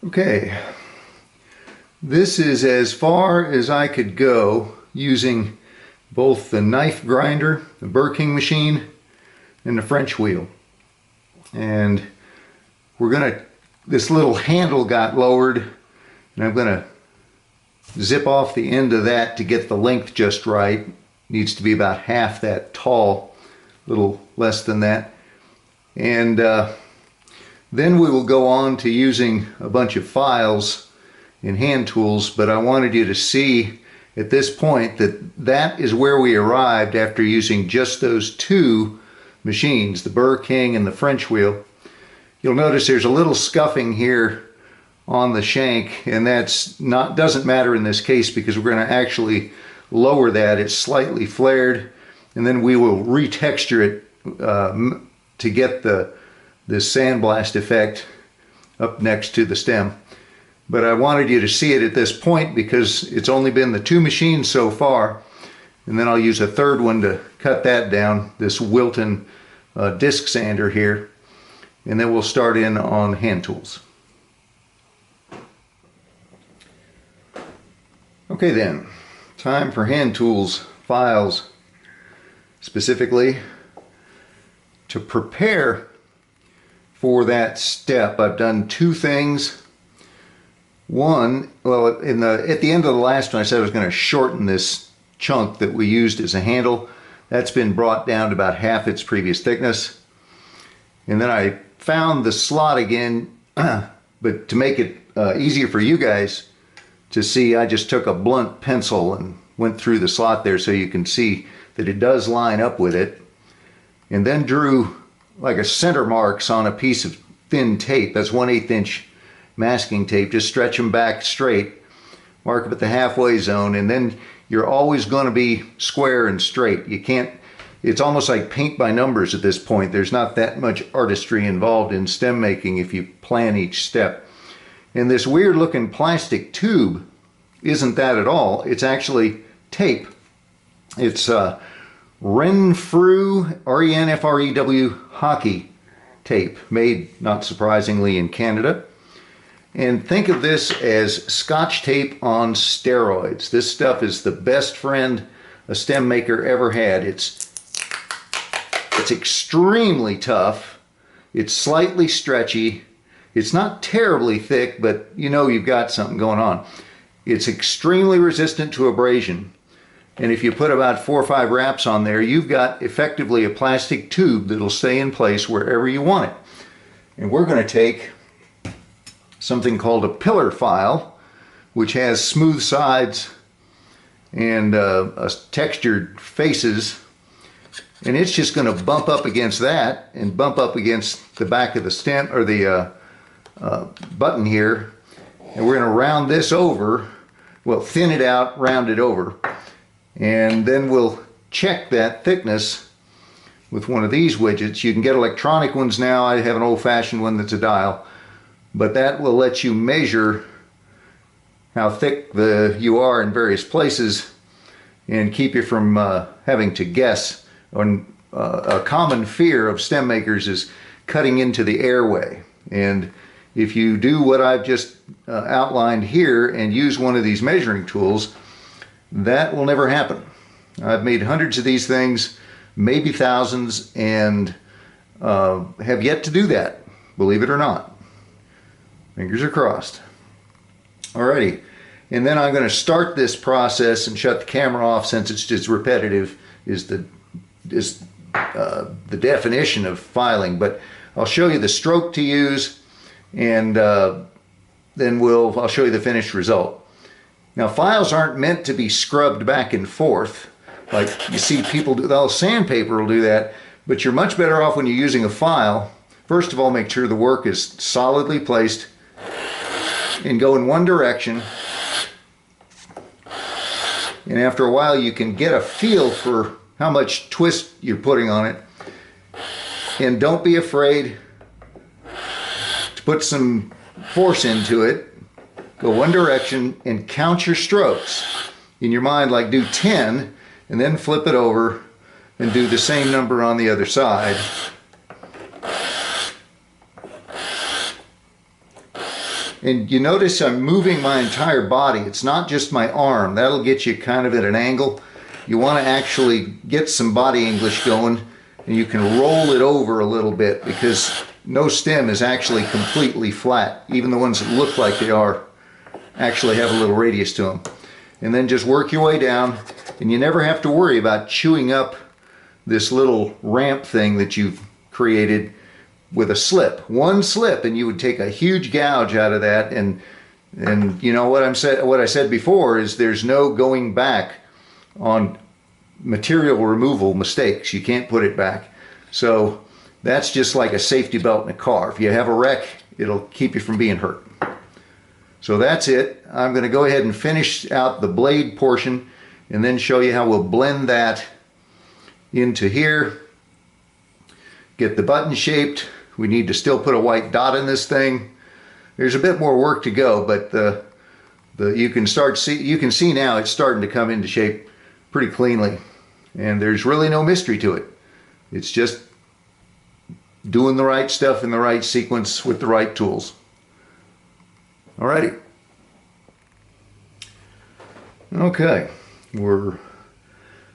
Okay, this is as far as I could go using both the knife grinder, the Burr King machine, and the French wheel. And this little handle got lowered, and I'm gonna zip off the end of that to get the length just right. Needs to be about half that tall, a little less than that. And then we will go on to using a bunch of files and hand tools, but I wanted you to see at this point that that is where we arrived after using just those two machines, the Burr King and the French wheel. You'll notice there's a little scuffing here on the shank, and doesn't matter in this case because we're going to actually lower that. It's slightly flared, and then we will retexture it to get this sandblast effect up next to the stem. But I wanted you to see it at this point because it's only been the two machines so far, and then I'll use a third one to cut that down, this Wilton disc sander here, and then we'll start in on hand tools. Okay then, time for hand tools, files. Specifically, to prepare for that step, I've done two things. One, well, at the end of the last one, I said I was going to shorten this chunk that we used as a handle. That's been brought down to about half its previous thickness. And then I found the slot again, but to make it easier for you guys to see, I just took a blunt pencil and went through the slot there so you can see that it does line up with it. And then drew like a center marks on a piece of thin tape. That's 1/8 inch masking tape. Just stretch them back straight, mark them at the halfway zone, and then you're always going to be square and straight. You can't, it's almost like paint by numbers at this point. There's not that much artistry involved in stem making if you plan each step. And this weird looking plastic tube isn't that at all. It's actually tape. It's Renfrew, R-E-N-F-R-E-W hockey tape, made, not surprisingly, in Canada. And think of this as Scotch tape on steroids. This stuff is the best friend a stem maker ever had. It's extremely tough. It's slightly stretchy. It's not terribly thick, but you know you've got something going on. It's extremely resistant to abrasion. And if you put about 4 or 5 wraps on there, you've got effectively a plastic tube that'll stay in place wherever you want it. And we're going to take something called a pillar file, which has smooth sides and textured faces. And it's just going to bump up against that and bump up against the back of the stem or the button here. And we're going to round this over, well, thin it out, round it over. And then we'll check that thickness with one of these widgets. You can get electronic ones now. I have an old-fashioned one that's a dial. But that will let you measure how thick you are in various places and keep you from having to guess. A common fear of stem makers is cutting into the airway. And if you do what I've just outlined here and use one of these measuring tools, that will never happen. I've made hundreds of these things, maybe thousands, and have yet to do that, believe it or not. Fingers are crossed. Alrighty, and then I'm going to start this process and shut the camera off since it's just repetitive is the definition of filing. But I'll show you the stroke to use, and then I'll show you the finished result. Now, files aren't meant to be scrubbed back and forth like you see people do. Well, sandpaper will do that, but you're much better off when you're using a file. First of all, make sure the work is solidly placed and go in one direction. And after a while, you can get a feel for how much twist you're putting on it. And don't be afraid to put some force into it. Go one direction and count your strokes. In your mind, like do 10, and then flip it over and do the same number on the other side. And you notice I'm moving my entire body. It's not just my arm. That'll get you kind of at an angle. You want to actually get some body English going, and you can roll it over a little bit because no stem is actually completely flat. Even the ones that look like they are actually have a little radius to them. And then just work your way down, and you never have to worry about chewing up this little ramp thing that you've created with a slip. One slip and you would take a huge gouge out of that, and you know what I said before is there's no going back on material removal mistakes. You can't put it back. So that's just like a safety belt in a car. If you have a wreck, it'll keep you from being hurt. So that's it. I'm going to go ahead and finish out the blade portion and then show you how we'll blend that into here. Get the button shaped. We need to still put a white dot in this thing. There's a bit more work to go, but you can see now it's starting to come into shape pretty cleanly, and there's really no mystery to it. It's just doing the right stuff in the right sequence with the right tools. Alrighty. Okay, we're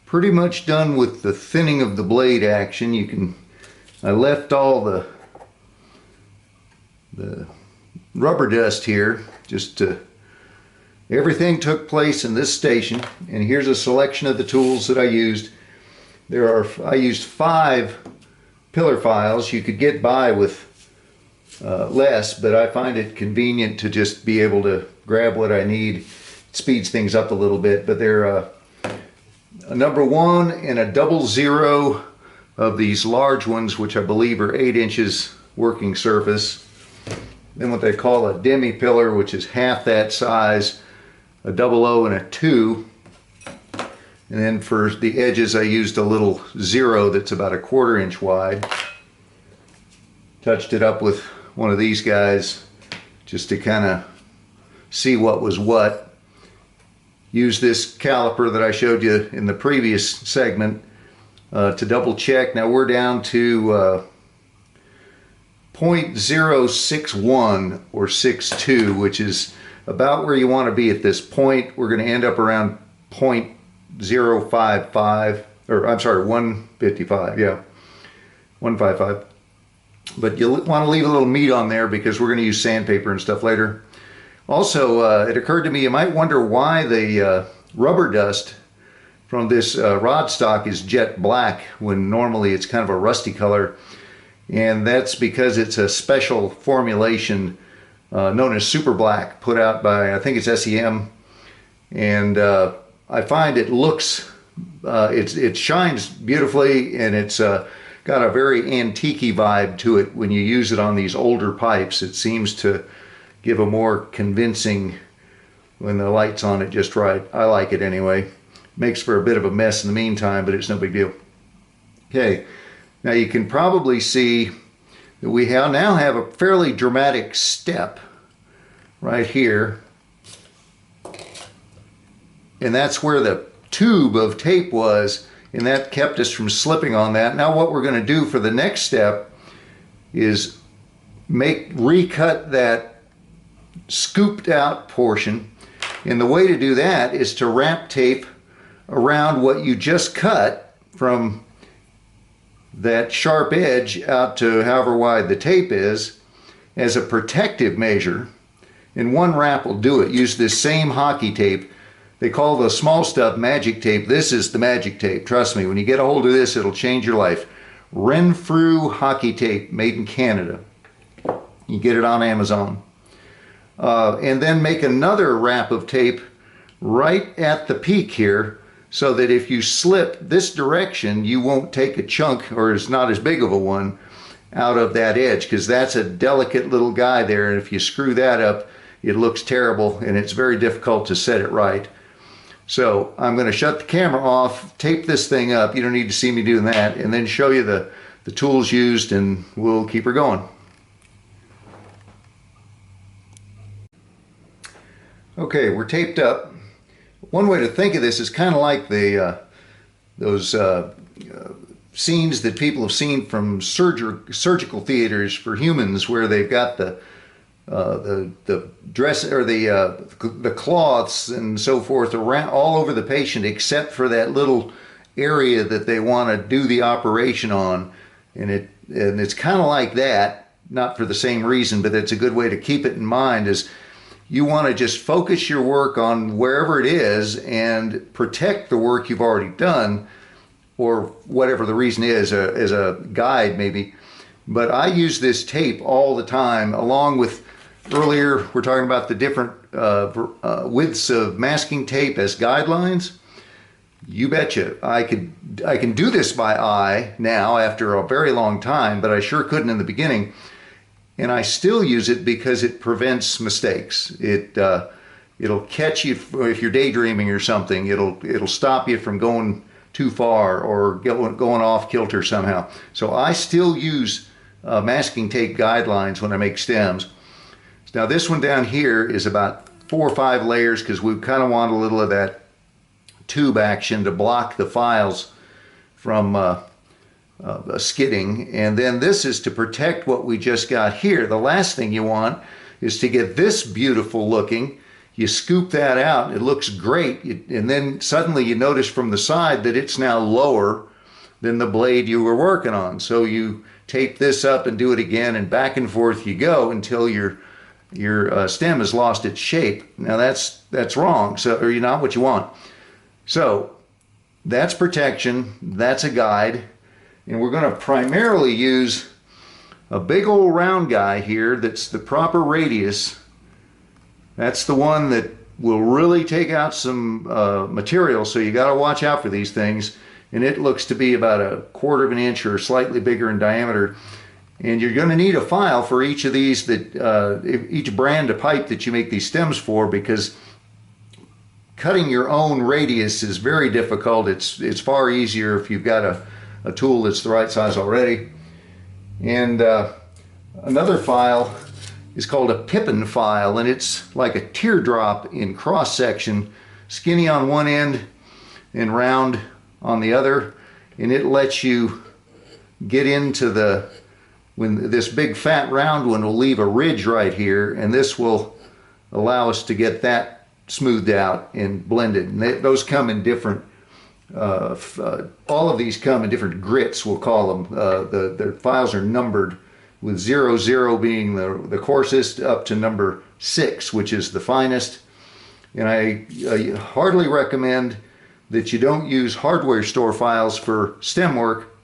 pretty much done with the thinning of the blade action. I left all the rubber dust here, everything took place in this station, and here's a selection of the tools that I used. I used 5 pillar files. You could get by with less, but I find it convenient to just be able to grab what I need. It speeds things up a little bit, but they're a number 1 and a 00 of these large ones, which I believe are 8 inches working surface. Then what they call a demi pillar, which is half that size, a 00 and a 2. And then for the edges, I used a little 0 that's about a 1/4 inch wide. Touched it up with one of these guys just to kind of see what was what. Use this caliper that I showed you in the previous segment to double check. Now we're down to 0.061 or 62, which is about where you want to be at this point. We're going to end up around 0.055, or I'm sorry, 155, yeah, 155. But you want to leave a little meat on there because we're going to use sandpaper and stuff later. Also, it occurred to me, you might wonder why the rubber dust from this rod stock is jet black when normally it's kind of a rusty color. And that's because it's a special formulation known as Super Black, put out by, I think it's SEM. And I find it looks, it shines beautifully, and it's got a very antique-y vibe to it. When you use it on these older pipes, it seems to give a more convincing, when the light's on it just right. I like it anyway. Makes for a bit of a mess in the meantime, but it's no big deal. Okay. Now you can probably see that we now have a fairly dramatic step right here. And that's where the tube of tape was, and that kept us from slipping on that. Now what we're going to do for the next step is recut that scooped out portion. And the way to do that is to wrap tape around what you just cut from that sharp edge out to however wide the tape is as a protective measure, and one wrap will do it. Use this same hockey tape. They call the small stuff magic tape. This is the magic tape. Trust me, when you get a hold of this, it'll change your life. Renfrew hockey tape, made in Canada. You get it on Amazon. And then make another wrap of tape right at the peak here, so that if you slip this direction, you won't take a chunk, or it's not as big of a one, out of that edge, because that's a delicate little guy there, and if you screw that up, it looks terrible, and it's very difficult to set it right. So I'm going to shut the camera off, tape this thing up. You don't need to see me doing that, and then show you the tools used, and we'll keep her going. Okay, we're taped up. One way to think of this is kind of like those scenes that people have seen from surgical theaters for humans, where they've got the the dress or the cloths and so forth around all over the patient, except for that little area that they want to do the operation on. And it's kind of like that, not for the same reason, but it's a good way to keep it in mind. Is you want to just focus your work on wherever it is and protect the work you've already done, or whatever the reason is, as a guide maybe. But I use this tape all the time, along with, earlier we're talking about the different widths of masking tape as guidelines. You betcha. I can do this by eye now after a very long time, but I sure couldn't in the beginning. And I still use it because it prevents mistakes. It'll catch you if you're daydreaming or something. It'll stop you from going too far or going off kilter somehow. So I still use masking tape guidelines when I make stems. Now this one down here is about 4 or 5 layers because we kind of want a little of that tube action to block the files from skidding. And then this is to protect what we just got here. The last thing you want is to get this beautiful looking. You scoop that out, it looks great, and then suddenly you notice from the side that it's now lower than the blade you were working on. So you tape this up and do it again, and back and forth you go until your stem has lost its shape. Now that's wrong, or not what you want. So that's protection, that's a guide, and we're going to primarily use a big old round guy here that's the proper radius. That's the one that will really take out some material, so you got to watch out for these things. And it looks to be about 1/4 of an inch or slightly bigger in diameter. And you're going to need a file for each of these, each brand of pipe that you make these stems for, because cutting your own radius is very difficult. It's far easier if you've got a tool that's the right size already. And another file is called a Pippin file, and it's like a teardrop in cross section, skinny on one end and round on the other, and it lets you get into when this big fat round one will leave a ridge right here, and this will allow us to get that smoothed out and blended. And those come in different all of these come in different grits, we'll call them. The files are numbered, with 00 being the coarsest up to number 6, which is the finest. And I heartily recommend that you don't use hardware store files for stem work,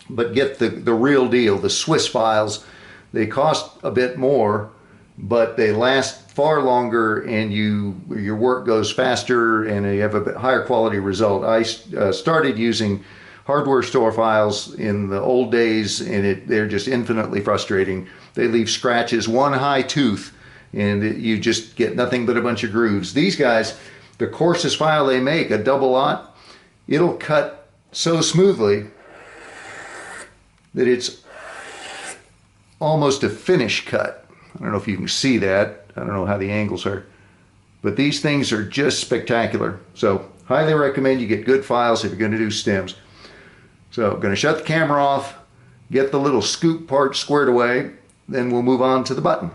but get the real deal, the Swiss files. They cost a bit more, but they last far longer, and your work goes faster, and you have a bit higher quality result. I started using hardware store files in the old days, and they're just infinitely frustrating. They leave scratches, one high tooth, and you just get nothing but a bunch of grooves. These guys, the coarsest file they make, a double aught, it'll cut so smoothly that it's almost a finish cut. I don't know if you can see that. I don't know how the angles are, but these things are just spectacular. So highly recommend you get good files if you're going to do stems. So I'm going to shut the camera off, get the little scoop part squared away, then we'll move on to the button.